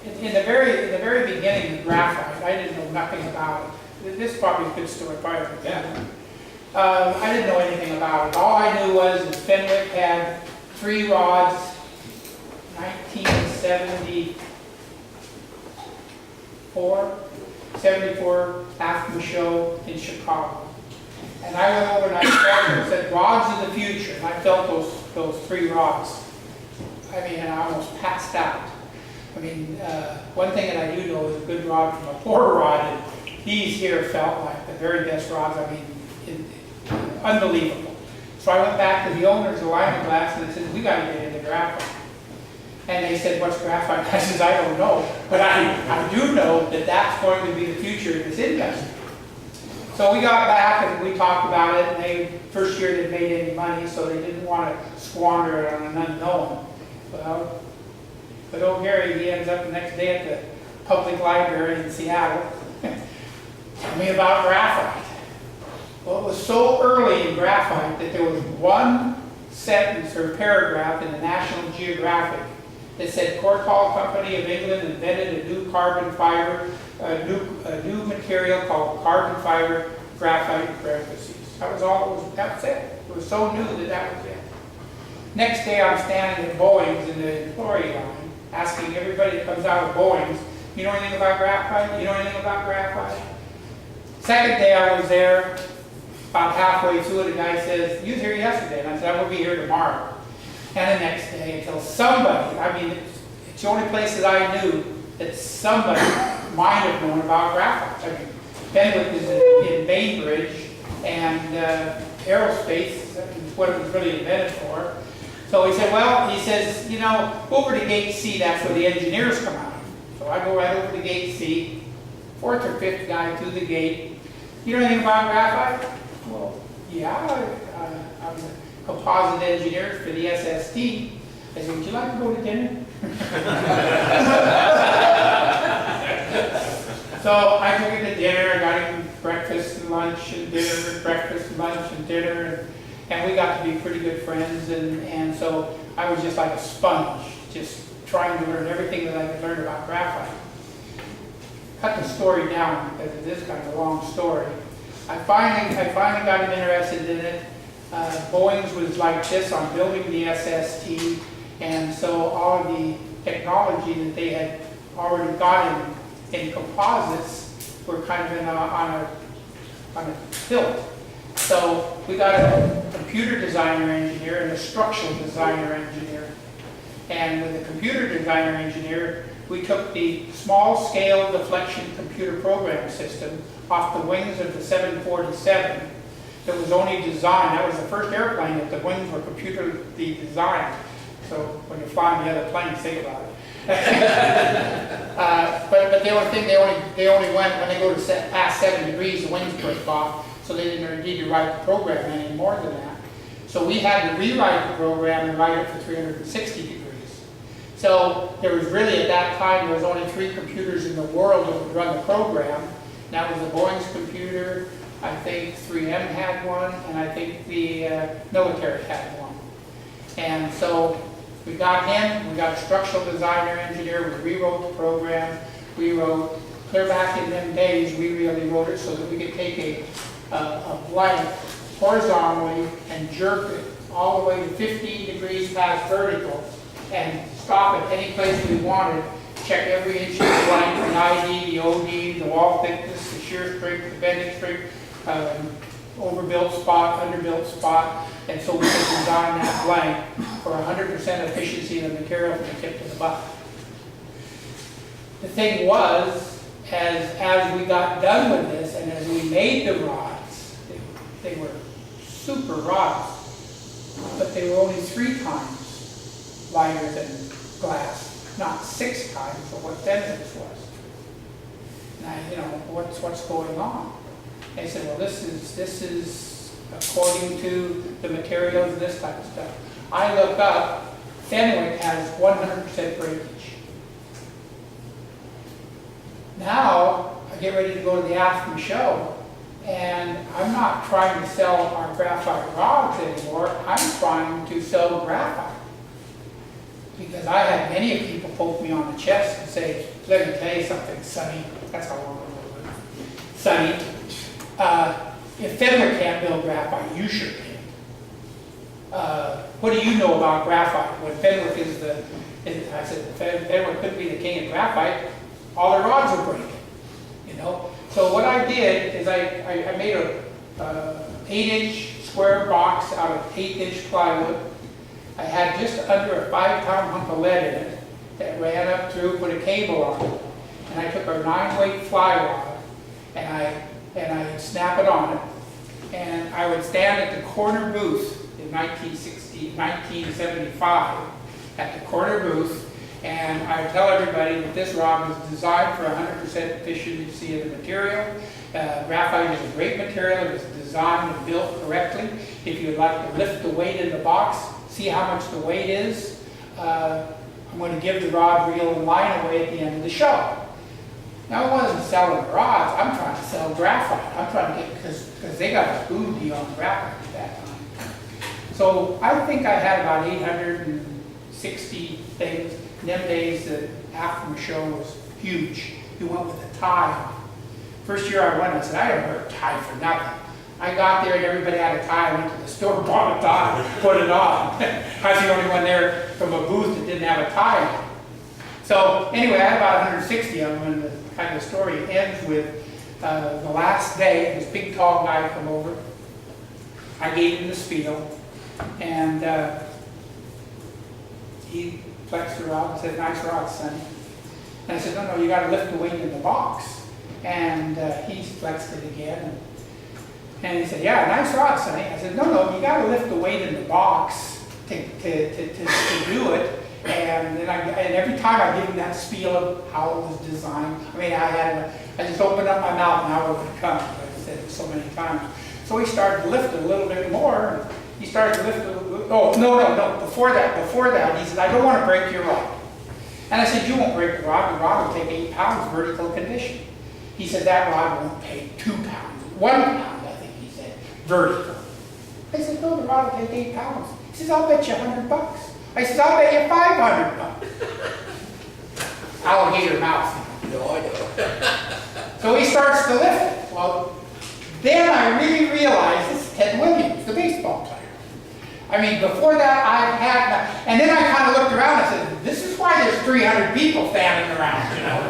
in the very beginning of graphite, I didn't know nothing about it. This is probably a good story, probably for them. I didn't know anything about it. All I knew was that Fenwick had 3 rods, 74 after the show in Chicago. And I went over and I started and said, rods of the future. And I felt those 3 rods. I mean, and I almost passed out. I mean, one thing that I do know is a good rod from a poor rod, and these here felt like the very best rods. I mean, unbelievable. So I went back to the owners of Lima Glass and I said, we got to get into graphite. And they said, what's graphite? I said, I don't know. But I do know that that's going to be the future of this industry. So we got back and we talked about it, and first year they made any money, so they didn't want to squander it on an unknown. Well, but old Gary, he ends up the next day at the public library in Seattle. Tell me about graphite. Well, it was so early in graphite that there was one sentence or paragraph in the National Geographic that said Cortall Company of England invented a new carbon fiber, a new material called carbon fiber graphite in parentheses. That was all. That was it. It was so new that that was it. Next day, I'm standing at Boeing's in the employee line, asking everybody that comes out of Boeing's, you know anything about graphite? You know anything about graphite? Second day I was there, about halfway through it, the guy says, you was here yesterday. And I said, I will be here tomorrow. And the next day, until somebody, I mean, it's the only place that I knew that somebody might have known about graphite. I mean, Fenwick is in Bainbridge, and aerospace is what it was really invented for. So he said, well, he says, you know, over to gate C, that's where the engineers come out. So I go right over to gate C, 4th or 5th guy through the gate. You know anything about graphite? Well, yeah, I'm a composite engineer for the SST. I said, would you like to go to dinner? So I took him to dinner. I got him breakfast and lunch and dinner, breakfast and lunch and dinner. And we got to be pretty good friends, and so I was just like a sponge, just trying to learn everything that I could learn about graphite. Cut the story down because it is kind of a long story. I finally got him interested in it. Boeing's was like this on building the SST, and so all of the technology that they had already got in composites were kind of on a tilt. So we got a computer designer engineer and a structural designer engineer. And with the computer designer engineer, we took the small scale deflection computer program system off the wings of the 747 that was only designed. That was the first airplane that the wings were computerly designed. So when you're flying the other planes, think about it. But they only went when they go to past 7 degrees, the wings break off. So they didn't need to write the program any more than that. So we had to rewrite the program and write it for 360 degrees. So there was really, at that time, there was only 3 computers in the world that would run the program. That was the Boeing's computer, I think 3M had one, and I think the military had one. And so we got him, we got a structural designer engineer, we rewrote the program. We wrote, clear back in them days, we really wrote it so that we could take a blank horizontally and jerk it all the way to 15 degrees past vertical and stop at any place we wanted, check every inch of the blank, the ID, the OD, the wall thickness, the shear strength, the bending strength, overbuilt spot, underbuilt spot, and so we could design that blank for 100% efficiency of the material from the tip to the butt. The thing was, as we got done with this and as we made the rods, they were super rods, but they were only 3 times lighter than glass, not 6 times for what Fenwick's was. Now, you know, what's going on? They said, well, this is according to the materials and this type of stuff. I look up, Fenwick has 100% breakage. Now, I get ready to go to the AFMA show, and I'm not trying to sell our graphite rods anymore. I'm trying to sell graphite. Because I had many people poke me on the chest and say, let me tell you something, Sonny. That's how long ago it was. Sonny, if Fenwick can't build graphite, you sure can. What do you know about graphite? When Fenwick I said, Fenwick could be the king of graphite, all the rods are breaking, you know? So what I did is I made a 8-inch square box out of 8-inch plywood. I had just under a 5-pound hunk of lead in it that ran up through, put a cable on it, and I took a 9-weight fly rod and I snap it on it, and I would stand at the corner booth in 1975 at the corner booth, and I would tell everybody that this rod was designed for 100% efficiency of the material. Graphite is a great material. It was designed and built correctly. If you would like to lift the weight in the box, see how much the weight is. I'm going to give the rod, reel, and line away at the end of the show. Now, I wasn't selling rods. I'm trying to sell graphite. I'm trying to get, because they got a boom deal on graphite at that time. So I think I had about 860 things. In them days, the after show was huge. You went with a tie on. First year I went, I said, I don't wear a tie for nothing. I got there and everybody had a tie. I went to the store, bought a tie, put it on. I was the only one there from a booth that didn't have a tie on. So anyway, I had about 160 of them, and the kind of story ends with the last day, this big tall guy come over. I gave him the spiel, and he flexed the rod and said, nice rod, Sonny. And I said, no, you got to lift the weight in the box. And he flexed it again. And he said, yeah, nice rod, Sonny. I said, no, you got to lift the weight in the box to do it. And then every time I give him that spiel of how it was designed, I mean, I just opened up my mouth and how it would come. I said it so many times. So he started to lift it a little bit more. And he started to lift it. Oh, no. Before that, he said, I don't want to break your rod. And I said, you won't break the rod. The rod will take 8 pounds vertical condition. He said, that rod won't take 2 pounds. 1 pound, I think he said, vertical. I said, no, the rod will take 8 pounds. He says, I'll bet you $100. I said, I'll bet you $500. Alligator mouth. No, I know. So he starts to lift it. Well, then I really realized this is Ted Williams, the baseball player. I mean, before that, and then I kind of looked around and said, this is why there's 300 people standing around, you know.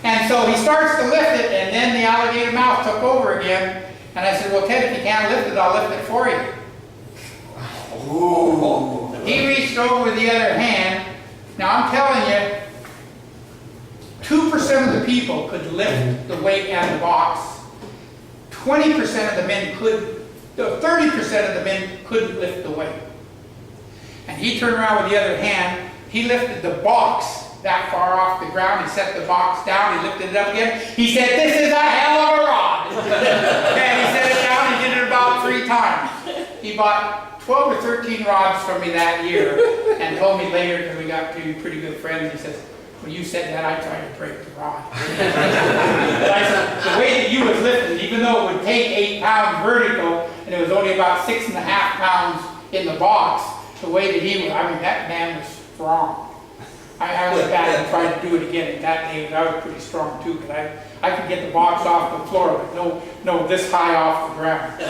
And so he starts to lift it, and then the alligator mouth took over again. And I said, well, Ted, if you can't lift it, I'll lift it for you. Ooh. He reached over with the other hand. Now, I'm telling you, 2% of the people could lift the weight out of the box. 20% of the men could, 30% of the men couldn't lift the weight. And he turned around with the other hand. He lifted the box that far off the ground. He set the box down. He lifted it up again. He said, this is a hell of a rod. And he set it down. He did it about 3 times. He bought 12 or 13 rods from me that year and told me later, because we got 2 pretty good friends, he says, when you said that, I tried to break the rod. But I said, the way that you was lifting, even though it would take 8 pounds vertical, and it was only about 6.5 pounds in the box, the way that he was, I mean, that man was strong. I went back and tried to do it again at that age. I was pretty strong too, because I could get the box off the floor, but no this high off the ground. So